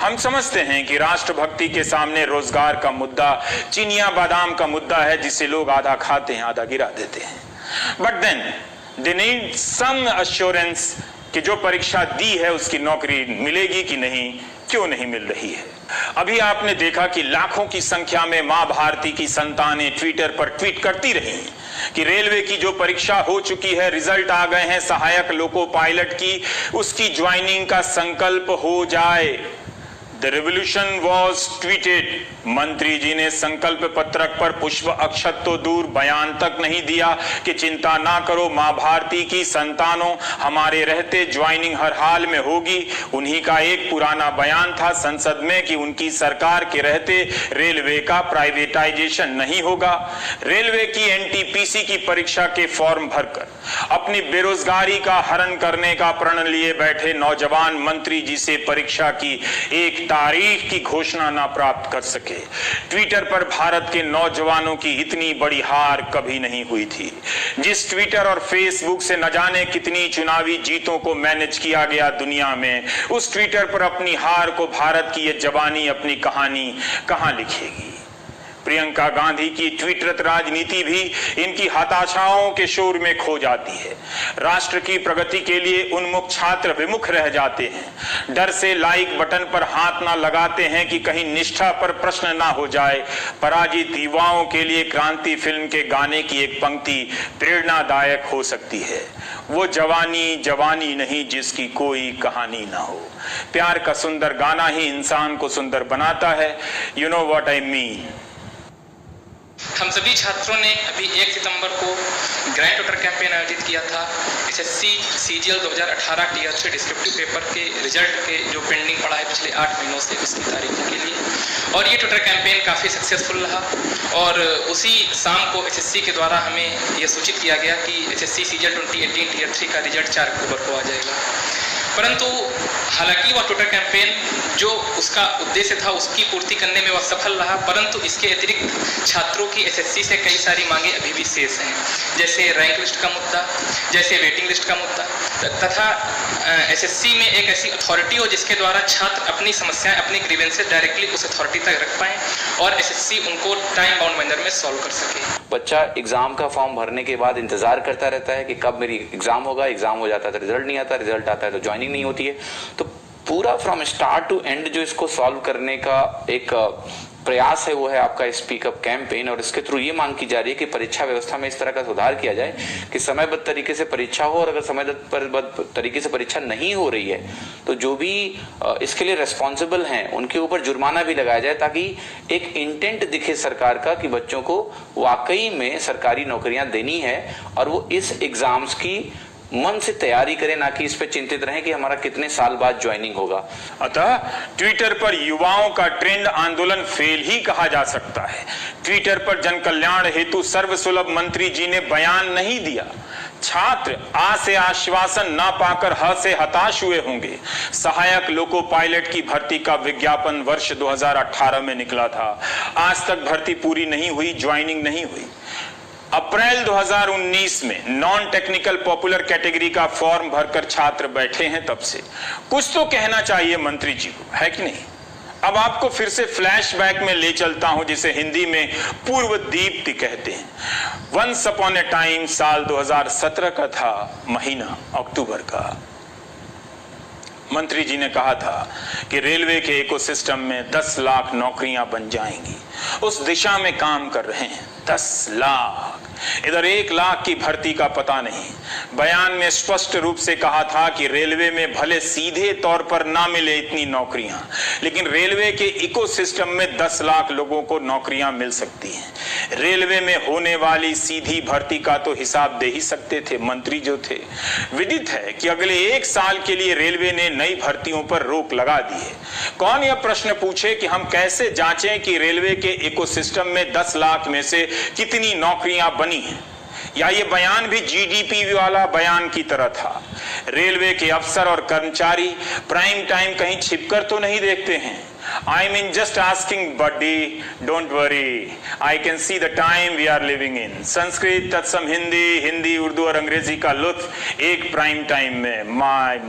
हम समझते हैं कि राष्ट्रभक्ति के सामने रोजगार का मुद्दा चिनिया बादाम का मुद्दा है, जिसे लोग आधा खाते हैं आधा गिरा देते हैं। But then they need some assurance कि जो परीक्षा दी है उसकी नौकरी मिलेगी कि नहीं, क्यों नहीं मिल रही है। अभी आपने देखा कि लाखों की संख्या में मां भारती की संतानें ट्विटर पर ट्वीट करती रही कि रेलवे की जो परीक्षा हो चुकी है, रिजल्ट आ गए हैं सहायक लोको पायलट की, उसकी ज्वाइनिंग का संकल्प हो जाए। The revolution was tweeted. मंत्री जी ने संकल्प पत्रक पर पुष्प अक्षत तो दूर, बयान तक नहीं दिया कि चिंता ना करो मां भारती की संतानों, हमारे रहते ज्वाइनिंग हर हाल में होगी। उन्हीं का एक पुराना बयान था संसद में कि उनकी सरकार के रहते रेलवे का प्राइवेटाइजेशन नहीं होगा। रेलवे की एनटीपीसी की परीक्षा के फॉर्म भरकर अपनी बेरोजगारी का हरण करने का प्रण लिए बैठे नौजवान मंत्री जी से परीक्षा की एक तारीख की घोषणा ना प्राप्त कर सके। ट्विटर पर भारत के नौजवानों की इतनी बड़ी हार कभी नहीं हुई थी। जिस ट्विटर और फेसबुक से न जाने कितनी चुनावी जीतों को मैनेज किया गया दुनिया में, उस ट्विटर पर अपनी हार को भारत की ये जवानी अपनी कहानी कहां लिखेगी। प्रियंका गांधी की ट्वीटरत राजनीति भी इनकी हताशाओं के शोर में खो जाती है। राष्ट्र की प्रगति के लिए उन्मुख छात्र विमुख रह जाते हैं, डर से लाइक बटन पर हाथ ना लगाते हैं कि कहीं निष्ठा पर प्रश्न ना हो जाए। पराजित युवाओं के लिए क्रांति फिल्म के गाने की एक पंक्ति प्रेरणादायक हो सकती है, वो जवानी जवानी नहीं जिसकी कोई कहानी ना हो। प्यार का सुंदर गाना ही इंसान को सुंदर बनाता है। You know what I mean. हम सभी छात्रों ने अभी 1 सितंबर को ग्रैंड टोटर कैंपेन आयोजित किया था SSC CGL 2018 tier 3 descriptive paper के रिजल्ट के जो पेंडिंग पड़ा है पिछले 8 महीनों से, उसकी तारीखों के लिए। और ये टोटर कैंपेन काफ़ी सक्सेसफुल रहा और उसी शाम को एसएससी के द्वारा हमें यह सूचित किया गया कि एसएससी सीजीएल 2018 टीयर 3 का रिजल्ट 4 अक्टूबर को आ जाएगा। परंतु हालांकि वह टोटर कैंपेन जो उसका उद्देश्य था उसकी पूर्ति करने में वह सफल रहा, परंतु इसके अतिरिक्त छात्रों की एसएससी से कई सारी मांगे अभी भी शेष हैं, जैसे रैंक लिस्ट का मुद्दा, जैसे वेटिंग लिस्ट का मुद्दा, तथा एसएससी में एक ऐसी अथॉरिटी हो जिसके द्वारा छात्र अपनी समस्याएं, अपनी ग्रीवेंसेस डायरेक्टली उस अथॉरिटी तक रख पाएं और एसएससी उनको टाइम बाउंड मैनर में सॉल्व कर सके। बच्चा एग्जाम का फॉर्म भरने के बाद इंतजार करता रहता है कि कब मेरी एग्जाम होगा, एग्जाम हो जाता है तो रिजल्ट नहीं आता, रिजल्ट आता है तो ज्वाइनिंग नहीं होती है। तो पूरा फ्रॉम स्टार्ट टू एंड जो इसको सॉल्व करने का एक प्रयास है वो है आपका स्पीकअप कैंपेन। और इसके थ्रू ये मांग की जा रही है कि परीक्षा व्यवस्था में इस तरह का सुधार किया जाए कि समयबद्ध तरीके से परीक्षा हो, और अगर समयबद्ध तरीके से परीक्षा नहीं हो रही है तो जो भी इसके लिए रेस्पॉन्सिबल हैं उनके ऊपर जुर्माना भी लगाया जाए, ताकि एक इंटेंट दिखे सरकार का कि बच्चों को वाकई में सरकारी नौकरियां देनी है और वो इस एग्जाम्स की मन से तैयारी करें, ना कि इस पे चिंतित रहें कि हमारा कितने साल बाद ज्वाइनिंग होगा। अतः ट्विटर पर युवाओं का ट्रेंड आंदोलन फेल ही कहा जा सकता है। ट्विटर पर जन कल्याण हेतु सर्वसुलभ मंत्री जी ने बयान नहीं दिया। छात्र आ से आश्वासन ना पाकर ह से हताश हुए होंगे। सहायक लोको पायलट की भर्ती का विज्ञापन वर्ष 2018 में निकला था, आज तक भर्ती पूरी नहीं हुई, ज्वाइनिंग नहीं हुई। अप्रैल 2019 में नॉन टेक्निकल पॉपुलर कैटेगरी का फॉर्म भरकर छात्र बैठे हैं, तब से कुछ तो कहना चाहिए मंत्री जी को, है कि नहीं। अब आपको फिर से फ्लैशबैक में ले चलता हूं, जिसे हिंदी में पूर्व दीप्ति कहते हैं। वंस अपॉन ए टाइम साल 2017 का था, महीना अक्टूबर का। मंत्री जी ने कहा था कि रेलवे के इकोसिस्टम में 10 लाख नौकरियां बन जाएंगी, उस दिशा में काम कर रहे हैं। 10 लाख, इधर 1 लाख की भर्ती का पता नहीं। बयान में स्पष्ट रूप से कहा था कि रेलवे में भले सीधे तौर पर ना मिले इतनी नौकरियां, लेकिन रेलवे के इकोसिस्टम में 10 लाख लोगों को नौकरियां मिल सकती हैं। रेलवे में होने वाली सीधी भर्ती का तो हिसाब दे ही सकते थे मंत्री जो थे। विदित है कि अगले 1 साल के लिए रेलवे ने नई भर्तियों पर रोक लगा दी है। कौन यह प्रश्न पूछे कि हम कैसे जांचें कि रेलवे के इकोसिस्टम में 10 लाख में से कितनी नौकरियां बनी हैं? या ये बयान भी जीडीपी वाला बयान की तरह था? रेलवे के अफसर और कर्मचारी प्राइम टाइम कहीं छिपकर तो नहीं देखते हैं। I mean just asking buddy, don't worry, I can see the time we are living in। Sanskrit तत्सम हिंदी, हिंदी उर्दू और अंग्रेजी का लुत्फ एक प्राइम टाइम में, माय